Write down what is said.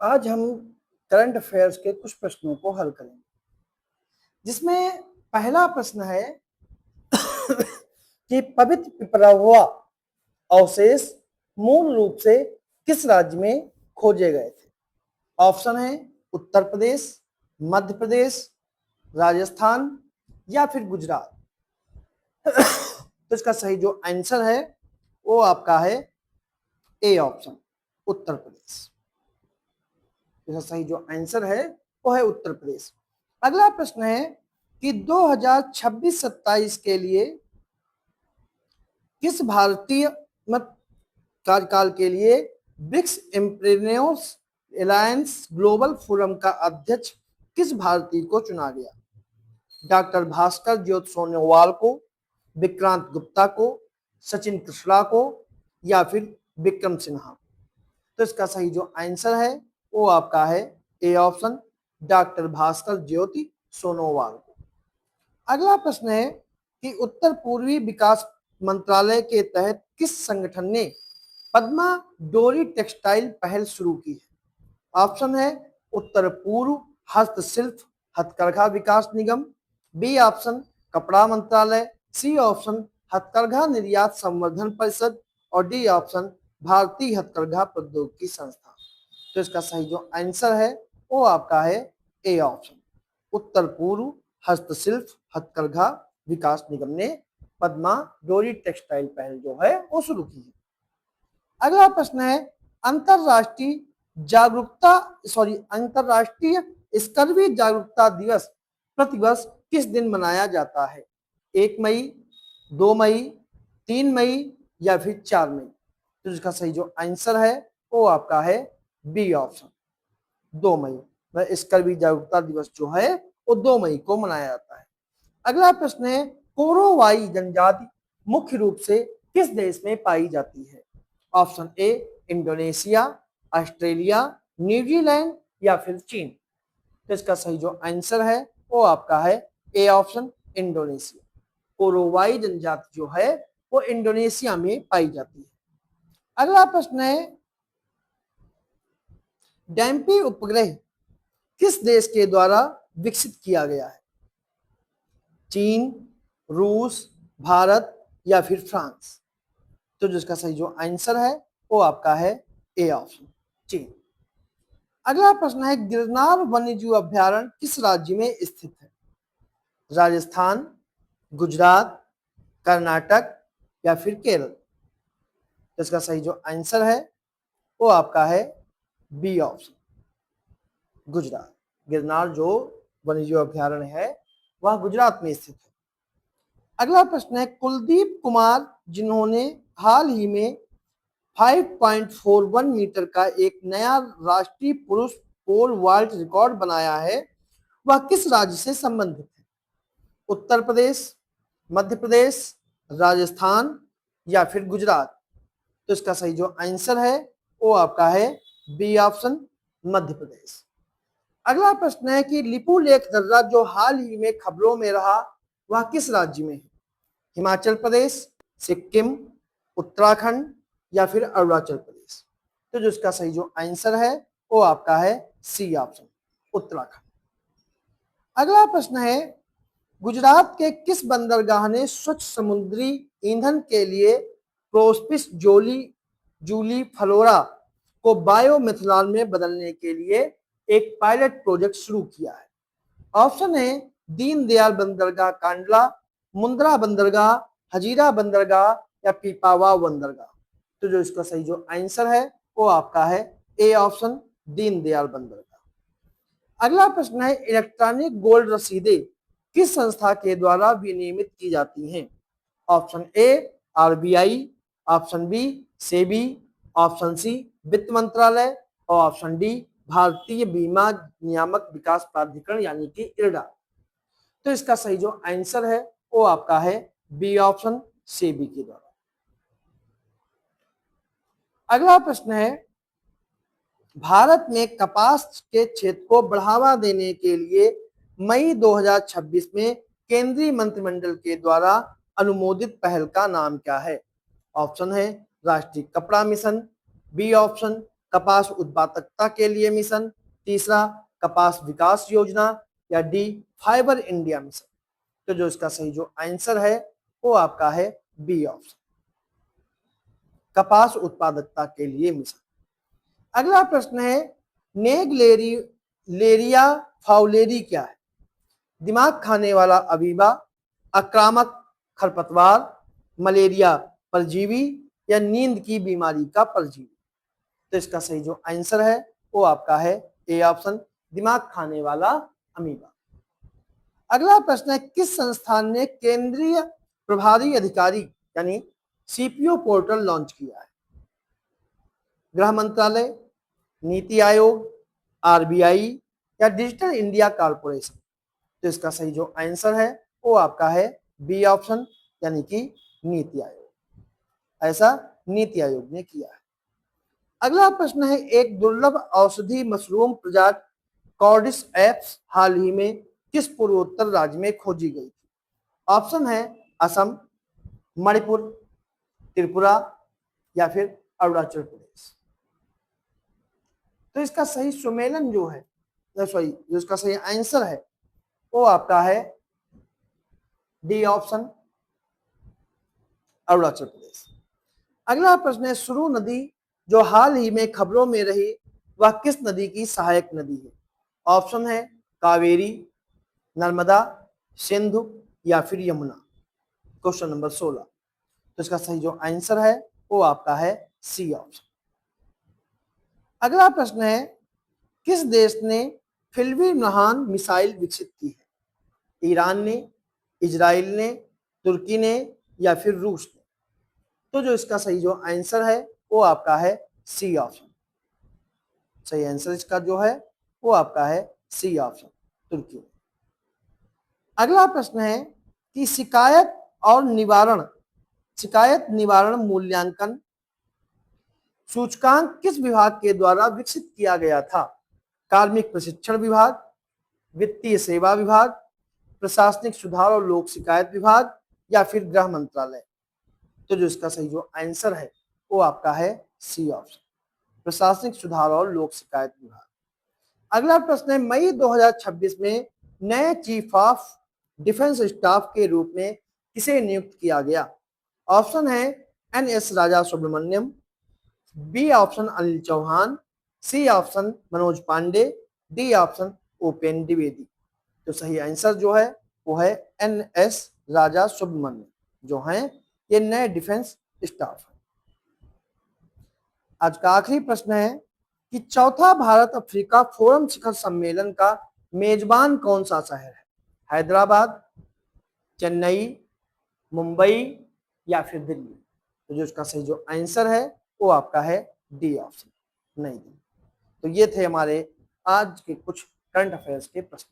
आज हम current affairs के कुछ प्रश्नों को हल करेंगे, जिसमें पहला प्रश्न है कि पवित्र पिपरावा अवशेष मूल रूप से किस राज्य में खोजे गए थे। ऑप्शन है उत्तर प्रदेश, मध्य प्रदेश, राजस्थान या फिर गुजरात। तो इसका सही जो आंसर है वो आपका है ए ऑप्शन, उत्तर प्रदेश। इसका सही जो आंसर है वो है उत्तर प्रदेश। अगला प्रश्न है कि 2026-27 के लिए किस भारतीय कार्यकाल के लिए ब्रिक्स एम्प्रेन्योर्स अलायंस ग्लोबल फोरम का अध्यक्ष किस भारतीय को चुना गया। डॉक्टर भास्कर ज्योति सोनोवाल को, विक्रांत गुप्ता को, सचिन कृष्णा को या फिर विक्रम सिन्हा। तो इसका सही जो आंसर है वो आपका है ए ऑप्शन, डॉक्टर भास्कर ज्योति सोनोवाल को। अगला प्रश्न है कि उत्तर पूर्वी विकास मंत्रालय के तहत किस संगठन ने पद्मा डोरी टेक्सटाइल पहल शुरू की है। ऑप्शन है उत्तर पूर्व हस्तशिल्प हथकरघा विकास निगम, बी ऑप्शन कपड़ा मंत्रालय, सी ऑप्शन हथकरघा निर्यात संवर्धन परिषद और डी ऑप्शन भारतीय हथकरघा प्रौद्योगिकी संस्थान। तो इसका सही जो आंसर है वो आपका है ए ऑप्शन, उत्तर पूर्व हस्तशिल्प हथकरघा विकास निगम ने पद्मा डोरी टेक्सटाइल पहल जो है वो शुरू की है। अगला प्रश्न है अंतरराष्ट्रीय स्कर्वी जागरूकता दिवस प्रतिवर्ष किस दिन मनाया जाता है। 1 मई, 2 मई, 3 मई या फिर 4 मई। तो इसका सही जो आंसर है वो आपका है बी ऑप्शन, 2 मई। स्कर्वी जागरूकता दिवस जो है वो 2 मई को मनाया जाता है। अगला प्रश्न है कोरोवाई जनजाति मुख्य रूप से किस देश में पाई जाती है। Option A Indonesia, Australia, New Zealand या फिर चीन। तो इसका सही जो आंसर है वो आपका है ए ऑप्शन, इंडोनेशिया। कोरोवाई जनजाति जो है वो इंडोनेशिया में पाई जाती है। अगला प्रश्न है डैम्पी उपग्रह किस देश के द्वारा विकसित किया गया है। चीन, रूस, भारत या फिर फ्रांस। तो जिसका सही जो आंसर है वो आपका है ए ऑप्शन, चीन। अगला प्रश्न है गिरनार वन्यजीव अभ्यारण्य किस राज्य में स्थित है। राजस्थान, गुजरात, कर्नाटक या फिर केरल। तो इसका सही जो आंसर है वो आपका है बी ऑप्शन, गुजरात। गिरनार जो वन्यजीव अभ्यारण्य है वह गुजरात में स्थित है। अगला प्रश्न है कुलदीप कुमार जिन्होंने हाल ही में 5.41 मीटर का एक नया राष्ट्रीय पुरुष पोल वॉल्ट रिकॉर्ड बनाया है, वह किस राज्य से संबंधित है। उत्तर प्रदेश, मध्य प्रदेश, राजस्थान या फिर गुजरात। तो इसका सही जो आंसर है वो आपका है बी ऑप्शन, मध्य प्रदेश। अगला प्रश्न है कि लिपुलेख दर्रा जो हाल ही में खबरों में रहा वह किस राज्य में है। हिमाचल प्रदेश, सिक्किम, उत्तराखंड या फिर अरुणाचल प्रदेश। तो जो इसका सही जो आंसर है वो आपका है सी ऑप्शन, उत्तराखंड। अगला प्रश्न है गुजरात के किस बंदरगाह ने स्वच्छ समुद्री ईंधन के लिए प्रोस्पिस जूली फ्लोरा को बायोमिथनॉल में बदलने के लिए एक पायलट प्रोजेक्ट शुरू किया है। ऑप्शन है दीनदयाल बंदरगाह कांडला, मुंद्रा बंदरगाह, हजीरा बंदरगाह या पीपावाव बंदरगाह। तो जो इसका सही जो आंसर है वो आपका है ए ऑप्शन, दीनदयाल बंदरगाह। अगला प्रश्न है इलेक्ट्रॉनिक गोल्ड रसीदें किस संस्था के द्वारा विनियमित की जाती हैं। Option A RBI, option B SEBI, option C वित्त मंत्रालय और ऑप्शन डी भारतीय बीमा नियामक विकास प्राधिकरण यानी कि इरडा। तो इसका सही जो आंसर है वो आपका है बी ऑप्शन, सेबी के द्वारा। अगला प्रश्न है भारत में कपास के क्षेत्र को बढ़ावा देने के लिए मई 2026 में केंद्रीय मंत्रिमंडल के द्वारा अनुमोदित पहल का नाम क्या है। ऑप्शन है राष्ट्रीय कपड़ा मिशन, बी ऑप्शन कपास उत्पादकता के लिए मिशन, तीसरा कपास विकास योजना, या डी फाइबर इंडिया मिशन। तो जो इसका सही जो आंसर है वो आपका है बी ऑप्शन, कपास उत्पादकता के लिए मिशन। अगला प्रश्न है नेग्लेरिया फाउलेरी क्या है? दिमाग खाने वाला अमीबा, आक्रामक खरपतवार, मलेरिया परजीवी, या नींद की बीमारी का परजीवी। तो इसका सही जो आंसर है वो आपका है ए ऑप्शन, दिमाग खाने वाला अमीबा। अगला प्रश्न है किस संस्थान ने केंद्रीय प्रभारी अधिकारी यानी सीपीओ पोर्टल लॉन्च किया है? गृह मंत्रालय, नीति आयोग, आरबीआई, या डिजिटल इंडिया कॉर्पोरेशन। तो इसका सही जो आंसर है वो आपका है बी ऑप्शन, यानी कि नीति आयोग। ऐसा नीति आयोग ने किया है। अगला प्रश्न है एक दुर्लभ औषधि मशरूम प्रजाति कॉर्डिस एप्स हाल ही में किस पूर्वोत्तर राज्य में खोजी गई थी? ऑप्शन है असम, मणिपुर, त्रिपुरा, या फिर अरुणाचल प्रदेश। तो इसका सही सुमेलन जो है, सॉरी जो इसका सही आंसर है वो आपका है डी ऑप्शन, अरुणाचल प्रदेश। अगला प्रश्न है सुरु नदी जो हाल ही में खबरों में रही वह किस नदी की सहायक नदी है? ऑप्शन है कावेरी, नर्मदा, सिंधु, या फिर यमुना। Question number 16। तो इसका सही जो आंसर है वो आपका है सी ऑप्शन। अगला प्रश्न है किस देश ने फिल्मी महान मिसाइल विकसित की है? ईरान ने, इजराइल ने, तुर्की ने, या फिर रूस ने। तो जो इसका सही जो आंसर है वो आपका है सी ऑप्शन। सही आंसर इसका जो है वो आपका है सी ऑप्शन, तुर्की। अगला प्रश्न है कि शिकायत निवारण मूल्यांकन सूचकांक किस विभाग के द्वारा विकसित किया गया था? कार्मिक प्रशिक्षण विभाग, वित्तीय सेवा विभाग, प्रशासनिक सुधार और लोक शिकायत विभाग, या फिर गृह मंत्रालय। तो जो इसका सही जो आंसर है वो आपका है सी ऑप्शन, प्रशासनिक सुधार और लोक शिकायत विभाग। अगला प्रश्न है मई 2026 में नए चीफ ऑफ डिफेंस स्टाफ के रूप में किसे नियुक्त किया गया? ऑप्शन है NS Raja Subramaniam, B option Anil Chauhan, C option Manoj Pande, D option Upendra Dwivedi. तो सही आंसर जो है वो है एनएस राजा सुब्रमण्यम जो हैं ये नए डिफेंस स्टाफ है। आज का आखिरी प्रश्न है कि चौथा भारत अफ्रीका फोरम शिखर सम्मेलन का मेजबान कौन सा शहर है? हैदराबाद, चेन्नई, मुंबई, या फिर दिल्ली। तो जो इसका सही जो आंसर है वो आपका है डी ऑप्शन, नई दिल्ली। तो ये थे हमारे आज के कुछ करंट अफेयर्स के प्रश्न।